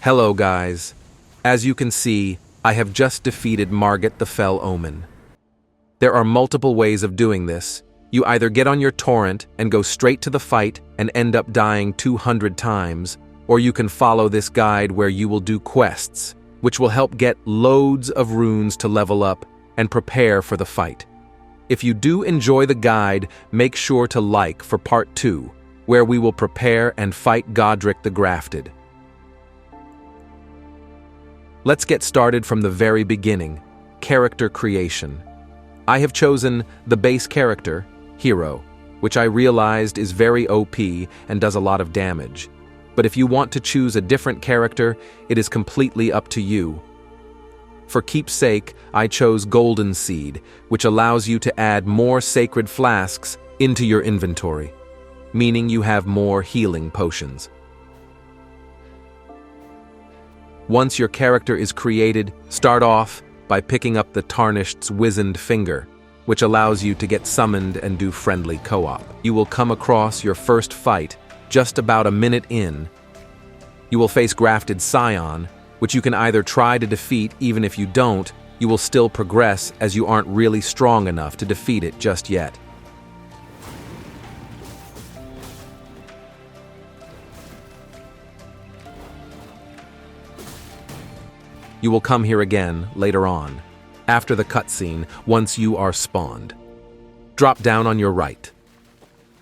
Hello guys. As you can see, I have just defeated Margit the Fell Omen. There are multiple ways of doing this. You either get on your Torrent and go straight to the fight and end up dying 200 times, or you can follow this guide where you will do quests, which will help get loads of runes to level up and prepare for the fight. If you do enjoy the guide, make sure to like for part 2, where we will prepare and fight Godric the Grafted. Let's get started from the very beginning, character creation. I have chosen the base character, Hero, which I realized is very OP and does a lot of damage. But if you want to choose a different character, it is completely up to you. For keepsake, I chose Golden Seed, which allows you to add more sacred flasks into your inventory, meaning you have more healing potions. Once your character is created, start off by picking up the Tarnished's Wizened Finger, which allows you to get summoned and do friendly co-op. You will come across your first fight just about a minute in. You will face Grafted Scion, which you can either try to defeat. Even if you don't, you will still progress as you aren't really strong enough to defeat it just yet. You will come here again later on, after the cutscene, once you are spawned. Drop down on your right,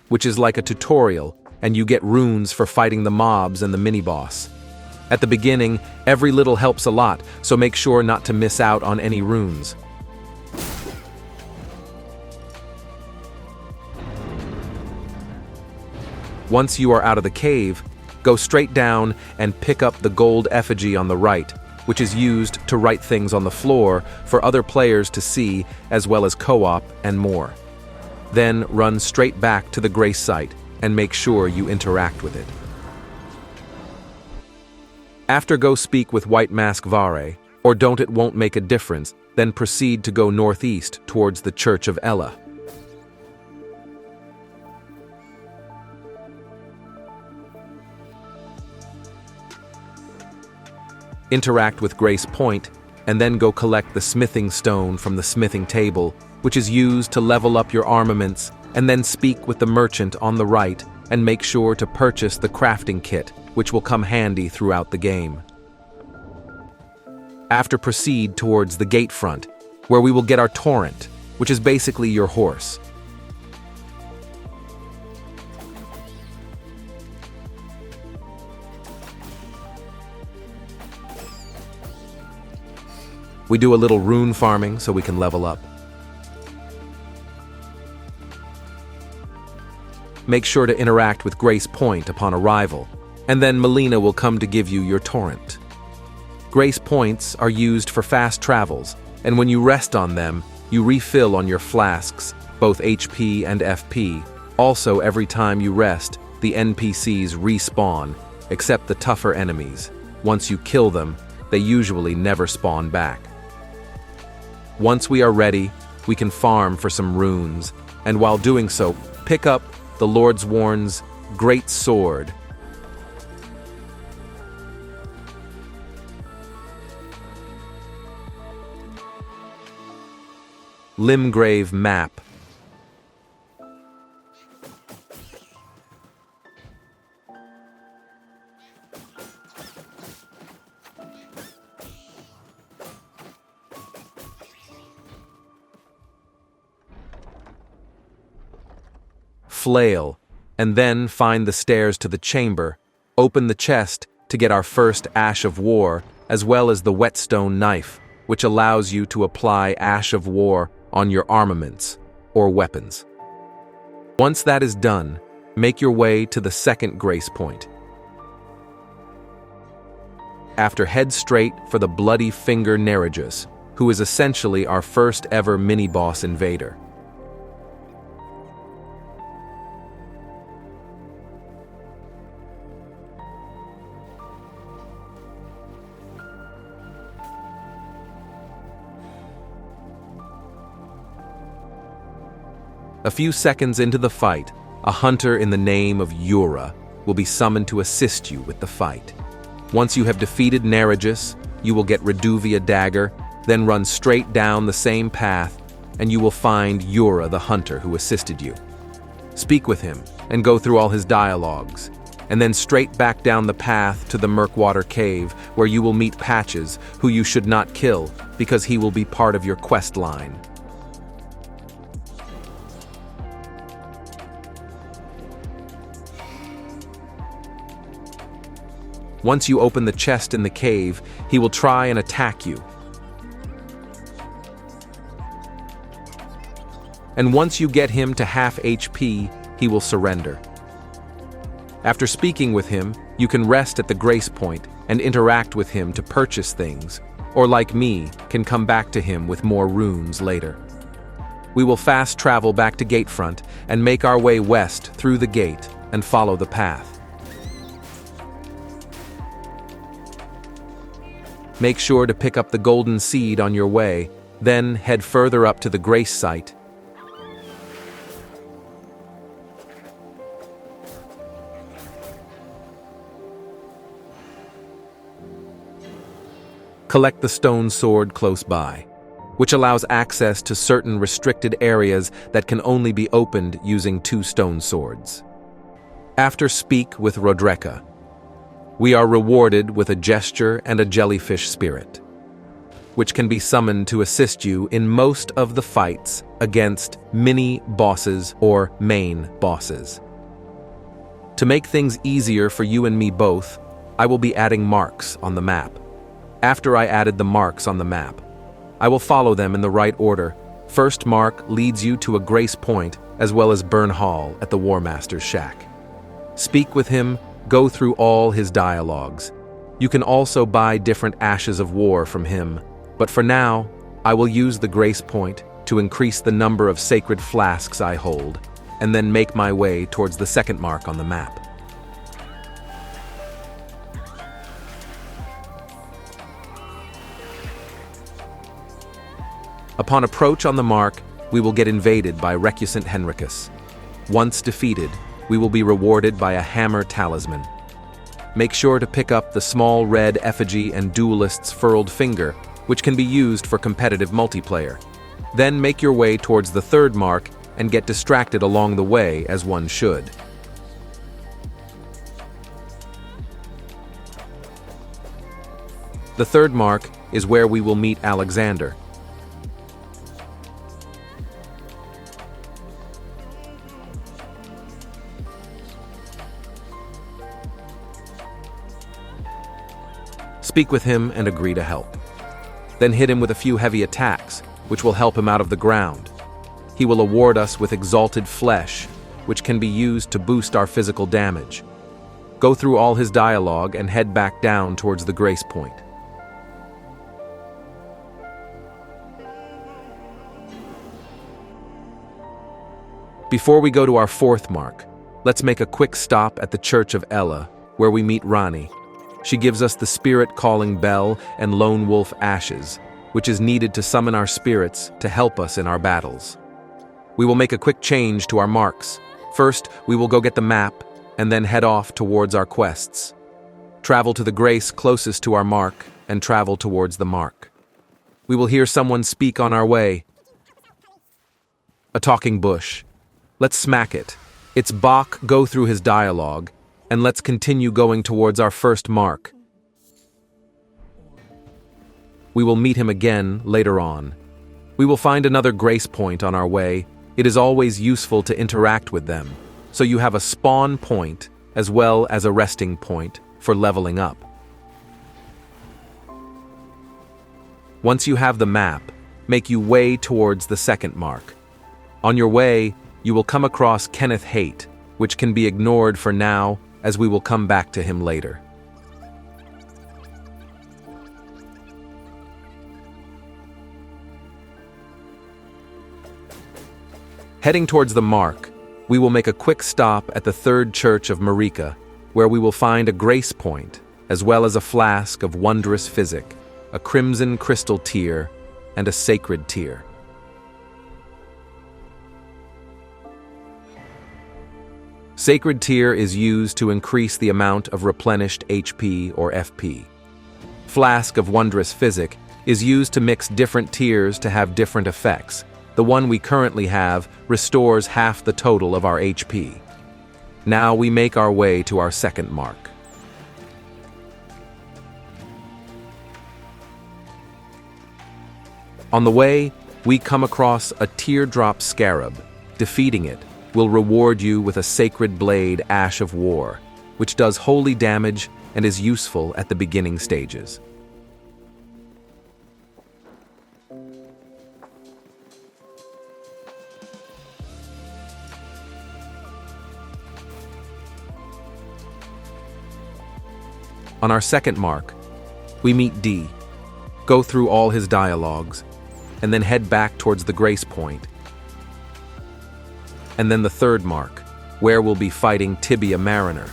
which is like a tutorial, and you get runes for fighting the mobs and the mini-boss. At the beginning, every little helps a lot, so make sure not to miss out on any runes. Once you are out of the cave, go straight down and pick up the gold effigy on the right, which is used to write things on the floor for other players to see, as well as co-op and more. Then run straight back to the grace site and make sure you interact with it. After go speak with White Mask Vare, or don't, it won't make a difference, then proceed to go northeast towards the Church of Ella. Interact with Grace Point, and then go collect the smithing stone from the smithing table, which is used to level up your armaments, and then speak with the merchant on the right and make sure to purchase the crafting kit, which will come handy throughout the game. After proceed towards the gate front, where we will get our Torrent, which is basically your horse. We do a little rune farming so we can level up. Make sure to interact with Grace Point upon arrival, and then Melina will come to give you your Torrent. Grace Points are used for fast travels, and when you rest on them, you refill on your flasks, both HP and FP. Also, every time you rest, the NPCs respawn, except the tougher enemies. Once you kill them, they usually never spawn back. Once we are ready, we can farm for some runes, and while doing so, pick up the Lordsworn's Great Sword. Limgrave map. Flail, and then find the stairs to the chamber, open the chest to get our first Ash of War, as well as the Whetstone knife, which allows you to apply Ash of War on your armaments or weapons. Once that is done, make your way to the second Grace Point. After, head straight for the Bloody Finger Nerijus, who is essentially our first ever mini-boss invader. A few seconds into the fight, a hunter in the name of Yura will be summoned to assist you with the fight. Once you have defeated Nerijus, you will get Reduvia Dagger, then run straight down the same path, and you will find Yura the hunter who assisted you. Speak with him and go through all his dialogues, and then straight back down the path to the Murkwater Cave, where you will meet Patches, who you should not kill because he will be part of your quest line. Once you open the chest in the cave, he will try and attack you. And once you get him to half HP, he will surrender. After speaking with him, you can rest at the grace point and interact with him to purchase things, or like me, can come back to him with more runes later. We will fast travel back to Gatefront and make our way west through the gate and follow the path. Make sure to pick up the golden seed on your way, then head further up to the grace site. Collect the stone sword close by, which allows access to certain restricted areas that can only be opened using 2 stone swords. After speak with Roderika, we are rewarded with a gesture and a jellyfish spirit, which can be summoned to assist you in most of the fights against mini-bosses or main bosses. To make things easier for you and me both, I will be adding marks on the map. After I added the marks on the map, I will follow them in the right order. First mark leads you to a grace point as well as Bernahl at the War Master's shack. Speak with him, go through all his dialogues. You can also buy different ashes of war from him, but for now, I will use the grace point to increase the number of sacred flasks I hold, and then make my way towards the second mark on the map. Upon approach on the mark, we will get invaded by Recusant Henricus. Once defeated, we will be rewarded by a hammer talisman. Make sure to pick up the small red effigy and duelist's furled finger, which can be used for competitive multiplayer. Then make your way towards the third mark and get distracted along the way as one should. The third mark is where we will meet Alexander. Speak with him and agree to help. Then hit him with a few heavy attacks, which will help him out of the ground. He will award us with exalted flesh, which can be used to boost our physical damage. Go through all his dialogue and head back down towards the grace point. Before we go to our fourth mark, let's make a quick stop at the Church of Ella, where we meet Rani. She gives us the spirit-calling bell and lone wolf ashes, which is needed to summon our spirits to help us in our battles. We will make a quick change to our marks. First, we will go get the map, and then head off towards our quests. Travel to the grace closest to our mark, and travel towards the mark. We will hear someone speak on our way. A talking bush. Let's smack it. It's Bach. Go through his dialogue, and let's continue going towards our first mark. We will meet him again later on. We will find another grace point on our way. It is always useful to interact with them, so you have a spawn point as well as a resting point for leveling up. Once you have the map, make your way towards the second mark. On your way, you will come across Kenneth Haight, which can be ignored for now, as we will come back to him later. Heading towards the mark, we will make a quick stop at the third church of Marika, where we will find a grace point, as well as a flask of wondrous Physick, a crimson crystal tear, and a sacred tear. Sacred Tear is used to increase the amount of replenished HP or FP. Flask of Wondrous Physick is used to mix different tiers to have different effects. The one we currently have restores half the total of our HP. Now we make our way to our second mark. On the way, we come across a teardrop scarab. Defeating it will reward you with a sacred blade, Ash of War, which does holy damage and is useful at the beginning stages. On our second mark, we meet D, go through all his dialogues, and then head back towards the Grace Point. And then the third mark, where we'll be fighting Tibia Mariner.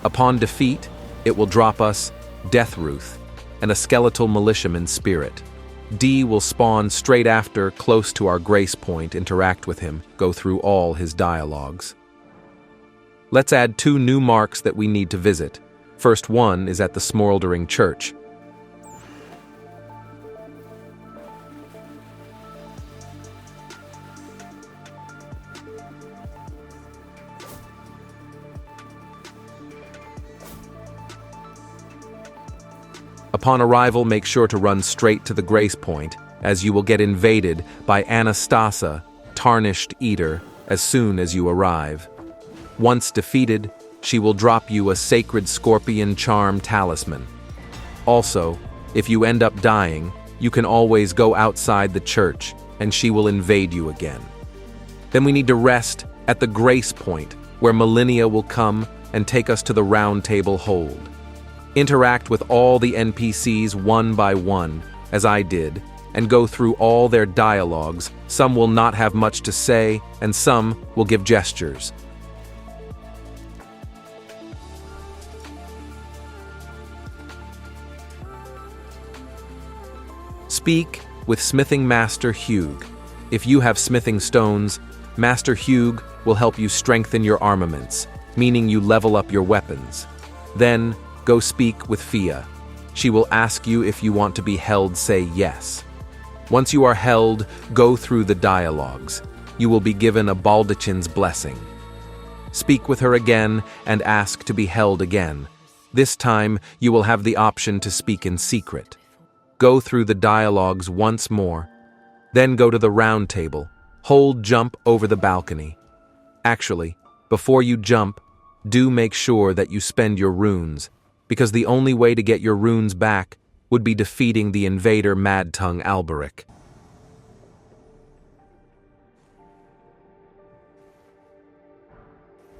Upon defeat, it will drop us Deathruth and a skeletal militiaman spirit. D will spawn straight after, close to our Grace Point, interact with him, go through all his dialogues. Let's add 2 new marks that we need to visit. First one is at the Smoldering Church. Upon arrival, make sure to run straight to the Grace Point, as you will get invaded by Anastasia, Tarnished-Eater, as soon as you arrive. Once defeated, she will drop you a sacred scorpion charm talisman. Also, if you end up dying, you can always go outside the church and she will invade you again. Then we need to rest at the Grace Point, where Millennia will come and take us to the Roundtable hold. Interact with all the NPCs one by one, as I did, and go through all their dialogues. Some will not have much to say, and some will give gestures. Speak with Smithing Master Hugh. If you have smithing stones, Master Hugh will help you strengthen your armaments, meaning you level up your weapons. Then, go speak with Fia. She will ask you if you want to be held, say yes. Once you are held, go through the dialogues. You will be given a Baldachin's blessing. Speak with her again and ask to be held again. This time, you will have the option to speak in secret. Go through the dialogues once more. Then go to the Roundtable. Hold jump over the balcony. Actually, before you jump, do make sure that you spend your runes, because the only way to get your runes back would be defeating the Invader Mad Tongue Alberich.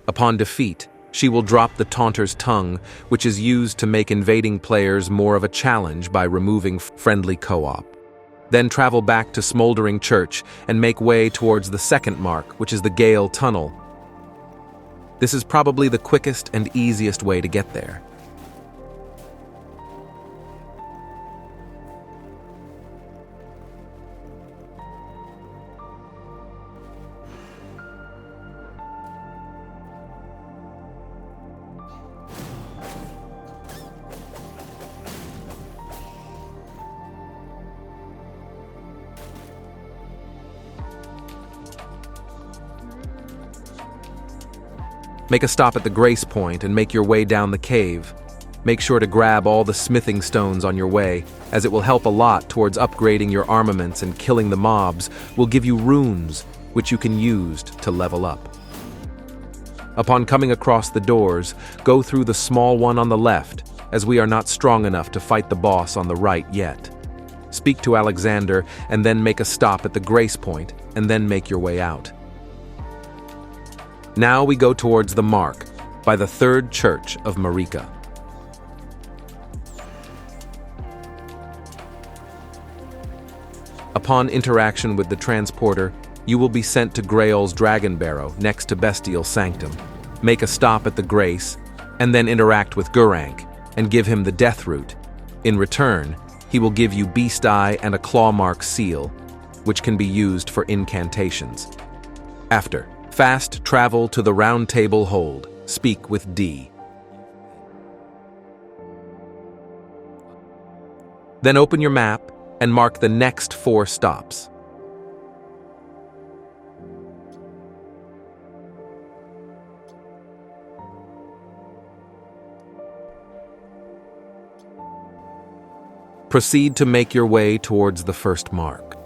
Upon defeat, she will drop the Taunter's tongue, which is used to make invading players more of a challenge by removing friendly co-op. Then travel back to Smoldering Church and make way towards the second mark, which is the Gael Tunnel. This is probably the quickest and easiest way to get there. Make a stop at the Grace Point and make your way down the cave. Make sure to grab all the smithing stones on your way, as it will help a lot towards upgrading your armaments, and killing the mobs will give you runes, which you can use to level up. Upon coming across the doors, go through the small one on the left, as we are not strong enough to fight the boss on the right yet. Speak to Alexander and then make a stop at the Grace Point, and then make your way out. Now we go towards the mark by the third church of Marika. Upon interaction with the transporter, you will be sent to Geryoll's DragonBarrow next to Bestial Sanctum. Make a stop at the Grace, and then interact with Gurrank and give him the Death Root. In return, he will give you Beast Eye and a Clawmark seal, which can be used for incantations. After, Fast travel to the Roundtable hold. Speak with D. Then open your map and mark the next 4 stops. Proceed to make your way towards the first mark.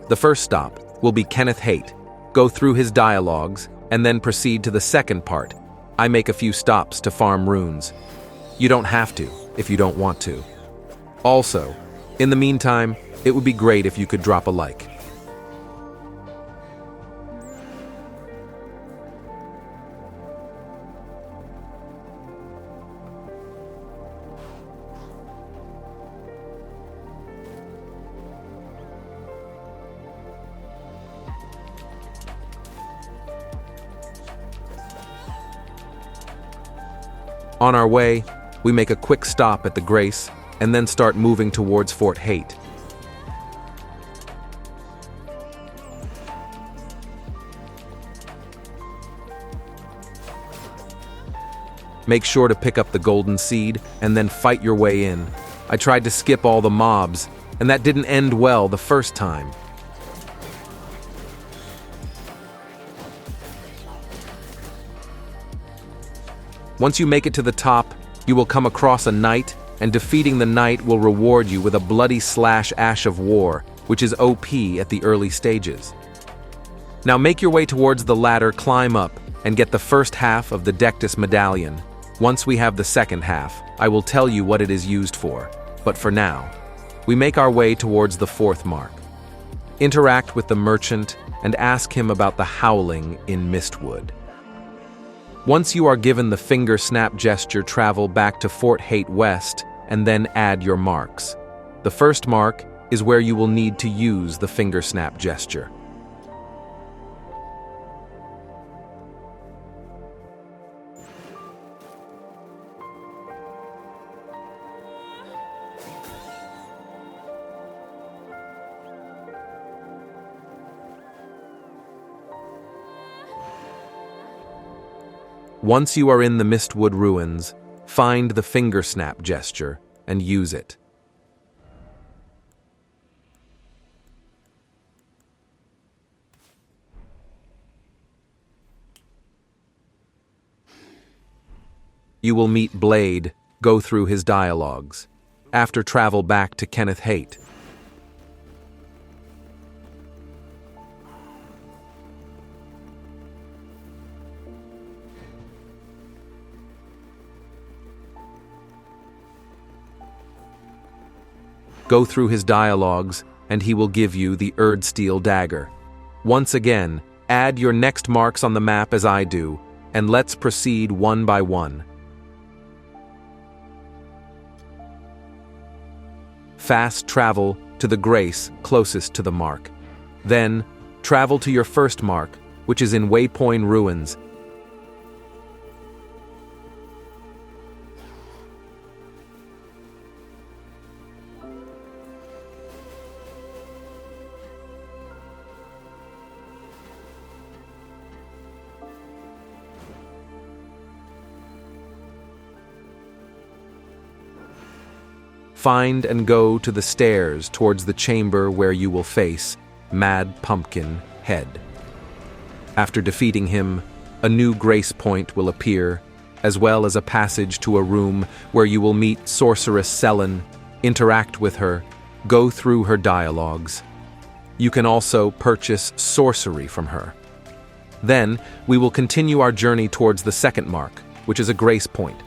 The first stop will be Kenneth Haight. Go through his dialogues, and then proceed to the second part. I make a few stops to farm runes. You don't have to, if you don't want to. Also, in the meantime, it would be great if you could drop a like. On our way, we make a quick stop at the Grace and then start moving towards Fort Haight. Make sure to pick up the golden seed and then fight your way in. I tried to skip all the mobs, and that didn't end well the first time. Once you make it to the top, you will come across a knight, and defeating the knight will reward you with a bloody slash Ash of War, which is OP at the early stages. Now make your way towards the ladder, climb up, and get the first half of the Dectus medallion. Once we have the second half, I will tell you what it is used for, but for now, we make our way towards the 4th mark. Interact with the merchant and ask him about the howling in Mistwood. Once you are given the finger snap gesture, travel back to Fort Haight West and then add your marks. The first mark is where you will need to use the finger snap gesture. Once you are in the Mistwood ruins, find the finger snap gesture and use it. You will meet Blade, go through his dialogues. After travel back to Kenneth Haight. Go through his dialogues, and he will give you the Erdsteel dagger. Once again, add your next marks on the map as I do, and let's proceed one by one. Fast travel to the Grace closest to the mark. Then, travel to your first mark, which is in Waypoint Ruins. Find and go to the stairs towards the chamber where you will face Mad Pumpkin Head. After defeating him, a new grace point will appear, as well as a passage to a room where you will meet Sorceress Sellen, interact with her, go through her dialogues. You can also purchase sorcery from her. Then, we will continue our journey towards the second mark, which is a grace point.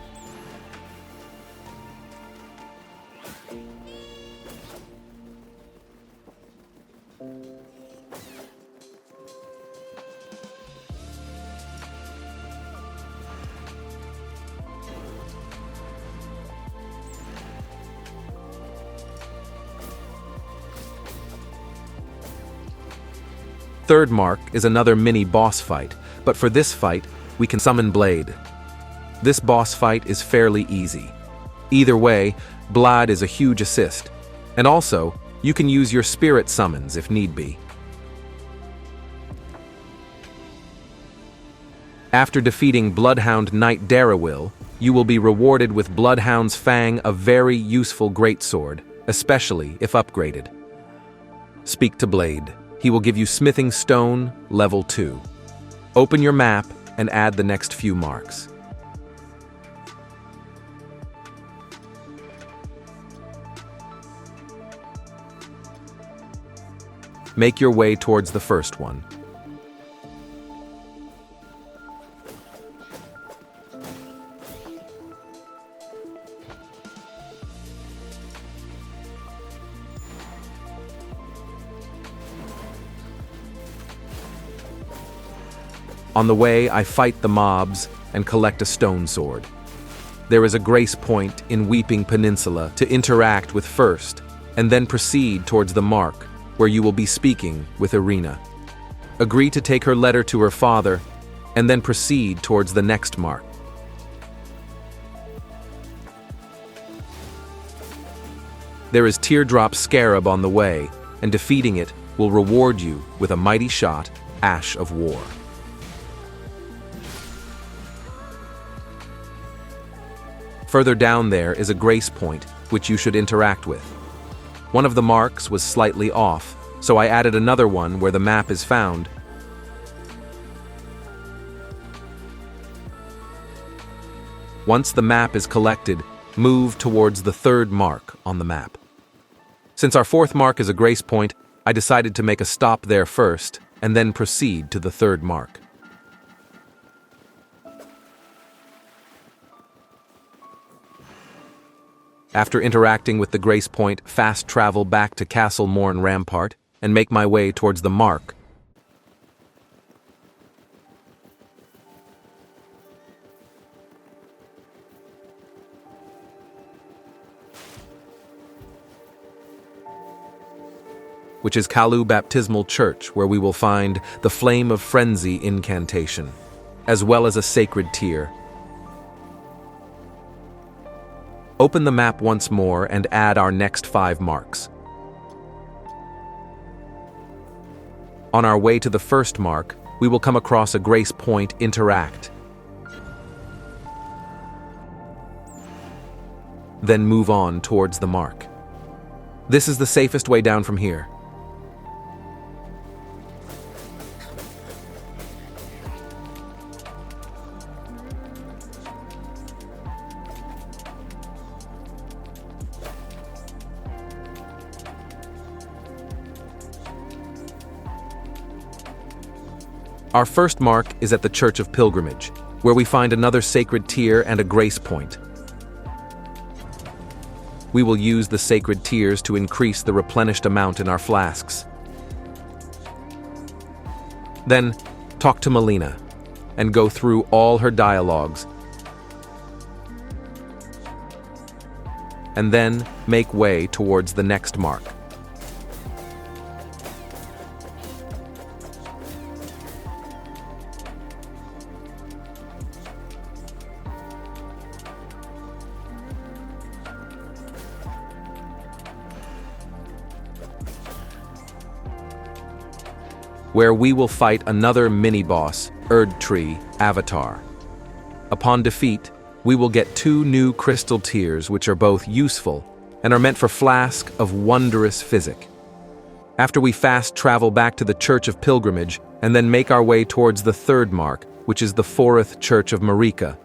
Third mark is another mini boss fight, but for this fight, we can summon Blade. This boss fight is fairly easy. Either way, Blood is a huge assist, and also, you can use your spirit summons if need be. After defeating Bloodhound Knight Geryoll, you will be rewarded with Bloodhound's Fang, a very useful greatsword, especially if upgraded. Speak to Blade. He will give you Smithing Stone, level 2. Open your map and add the next few marks. Make your way towards the first one. On the way, I fight the mobs and collect a Stonesword. There is a grace point in Weeping Peninsula to interact with first, and then proceed towards the mark, where you will be speaking with Renna. Agree to take her letter to her father, and then proceed towards the next mark. There is Teardrop Scarab on the way, and defeating it will reward you with a mighty shot, Ash of War. Further down there is a grace point, which you should interact with. One of the marks was slightly off, so I added another one where the map is found. Once the map is collected, move towards the third mark on the map. Since our fourth mark is a grace point, I decided to make a stop there first, and then proceed to the third mark. After interacting with the grace point, fast travel back to Castle Morn Rampart and make my way towards the mark. Which is Kalu Baptismal Church, where we will find the Flame of Frenzy incantation, as well as a sacred tear. Open the map once more and add our next 5 marks. On our way to the first mark, we will come across a grace point interact. Then move on towards the mark. This is the safest way down from here. Our first mark is at the Church of Pilgrimage, where we find another sacred tear and a grace point. We will use the sacred tears to increase the replenished amount in our flasks. Then, talk to Melina, and go through all her dialogues, and then make way towards the next mark. Where we will fight another mini-boss, Erdtree Avatar. Upon defeat, we will get 2 new crystal tears which are both useful and are meant for Flask of Wondrous Physick. After we fast travel back to the Church of Pilgrimage and then make our way towards the third mark, which is the Foreth Church of Marika.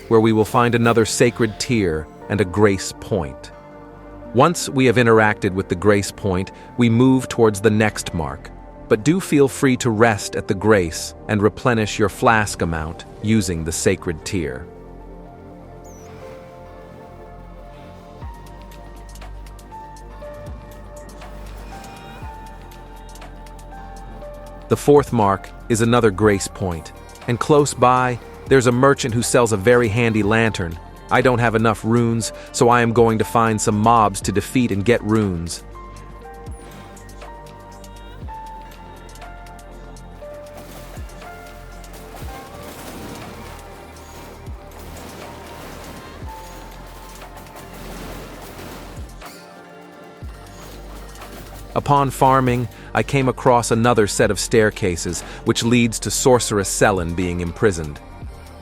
Where we will find another sacred tear and a grace point. Once we have interacted with the grace point, we move towards the next mark, but do feel free to rest at the grace and replenish your flask amount using the sacred tear. The fourth mark is another grace point, and close by, there's a merchant who sells a very handy lantern. I don't have enough runes, so I am going to find some mobs to defeat and get runes. Upon farming, I came across another set of staircases, which leads to Sorceress Sellen being imprisoned.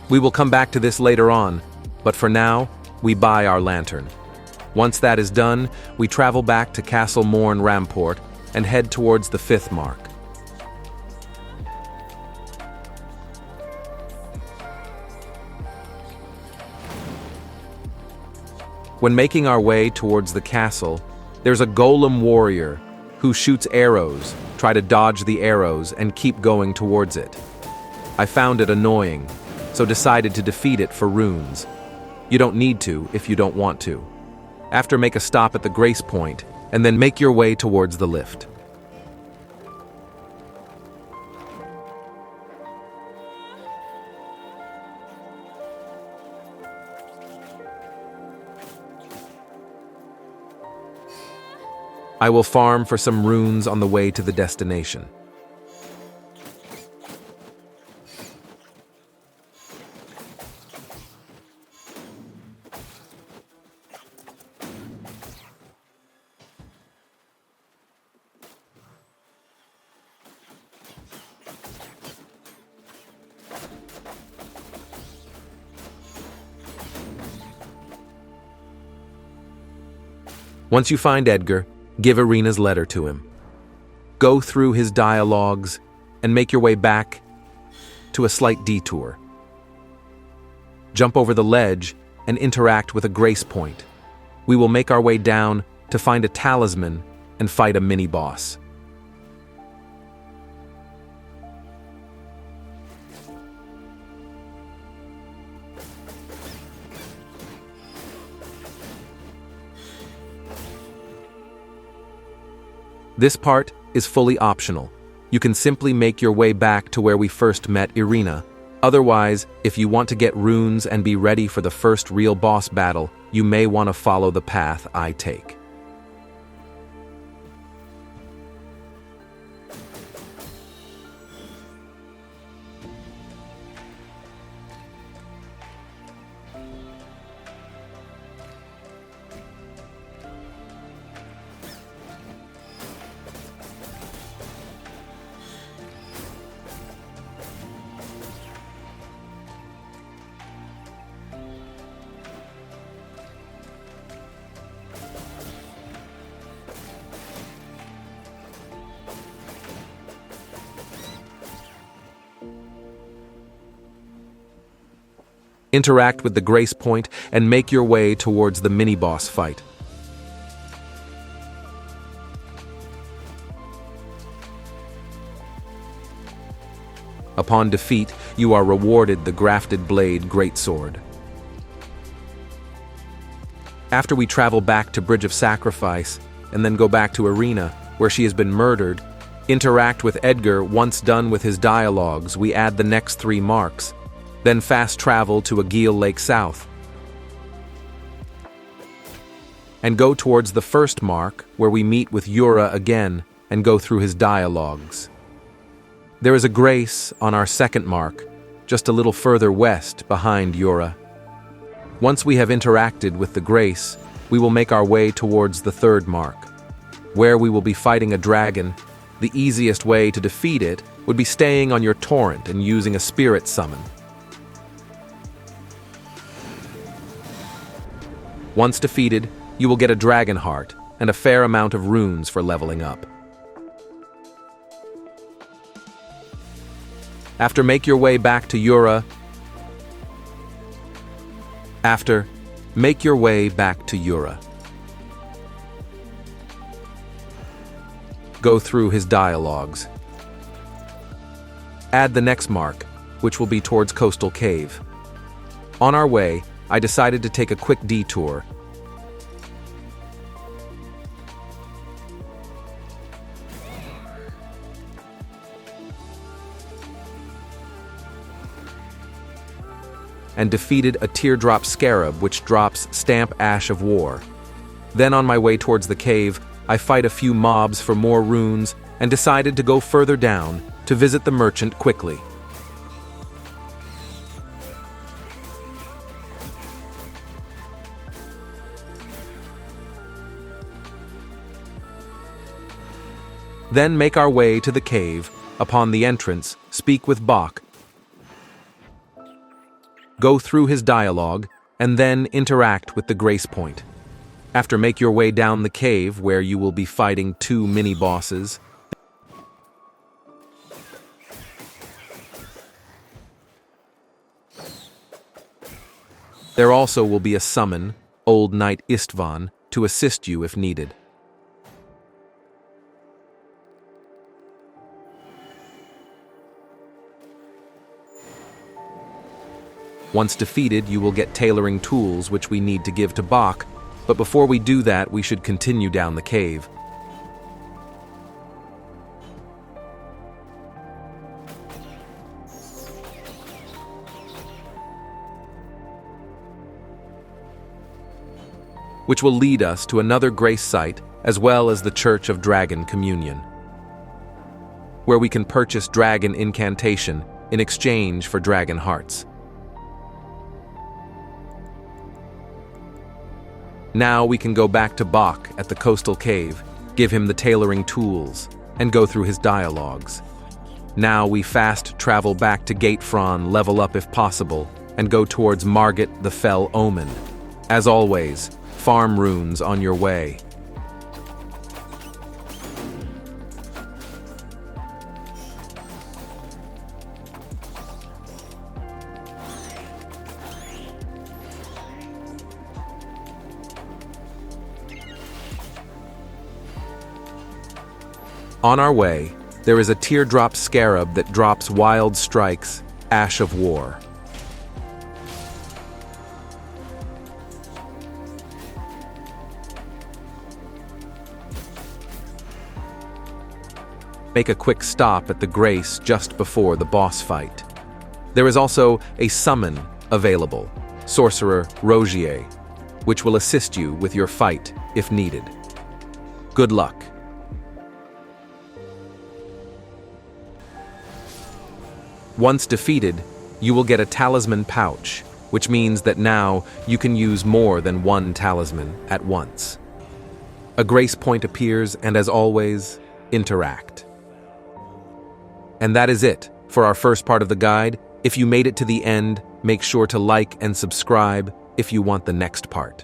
We will come back to this later on, but for now, we buy our lantern. Once that is done, we travel back to Castle Morn Ramport and head towards the fifth mark. When making our way towards the castle, there's a golem warrior who shoots arrows, try to dodge the arrows, and keep going towards it. I found it annoying, so decided to defeat it for runes. You don't need to if you don't want to. After, make a stop at the grace point, and then make your way towards the lift. I will farm for some runes on the way to the destination. Once you find Edgar, give Irina's letter to him. Go through his dialogues and make your way back to a slight detour. Jump over the ledge and interact with a grace point. We will make our way down to find a talisman and fight a mini-boss. This part is fully optional. You can simply make your way back to where we first met Irina. Otherwise, if you want to get runes and be ready for the first real boss battle, you may want to follow the path I take. Interact with the grace point and make your way towards the mini-boss fight. Upon defeat, you are rewarded the Grafted Blade Greatsword. After we travel back to Bridge of Sacrifice, and then go back to Irina, where she has been murdered, interact with Edgar. Once done with his dialogues, we add the next 3 marks. Then fast travel to a Gael Lake South. And go towards the first mark, where we meet with Yura again and go through his dialogues. There is a grace on our second mark, just a little further west behind Yura. Once we have interacted with the grace, we will make our way towards the third mark, where we will be fighting a dragon. The easiest way to defeat it would be staying on your Torrent and using a spirit summon. Once defeated, you will get a dragon heart and a fair amount of runes for leveling up. After, make your way back to Yura. Go through his dialogues. Add the next mark, which will be towards Coastal Cave. On our way, I decided to take a quick detour. and defeated a teardrop scarab which drops Stamp Ash of War. Then on my way towards the cave, I fight a few mobs for more runes and decided to go further down to visit the merchant quickly. Then make our way to the cave. Upon the entrance, speak with Bach, go through his dialogue, and then interact with the grace point. After make your way down the cave where you will be fighting 2 mini-bosses. There also will be a summon, Old Knight Istvan, to assist you if needed. Once defeated, you will get tailoring tools which we need to give to Bach, but before we do that, we should continue down the cave. Which will lead us to another grace site, as well as the Church of Dragon Communion, where we can purchase dragon incantation in exchange for dragon hearts. Now we can go back to Bach at the coastal cave, give him the tailoring tools, and go through his dialogues. Now we fast travel back to Gatefron, level up if possible, and go towards Margit the Fell Omen. As always, farm runes on your way. On our way, there is a teardrop scarab that drops Wild Strike's Ash of War. Make a quick stop at the Grace just before the boss fight. There is also a summon available, Sorcerer Rogier, which will assist you with your fight if needed. Good luck. Once defeated, you will get a talisman pouch, which means that now you can use more than one talisman at once. A grace point appears, and as always, interact. And that is it for our first part of the guide. If you made it to the end, make sure to like and subscribe if you want the next part.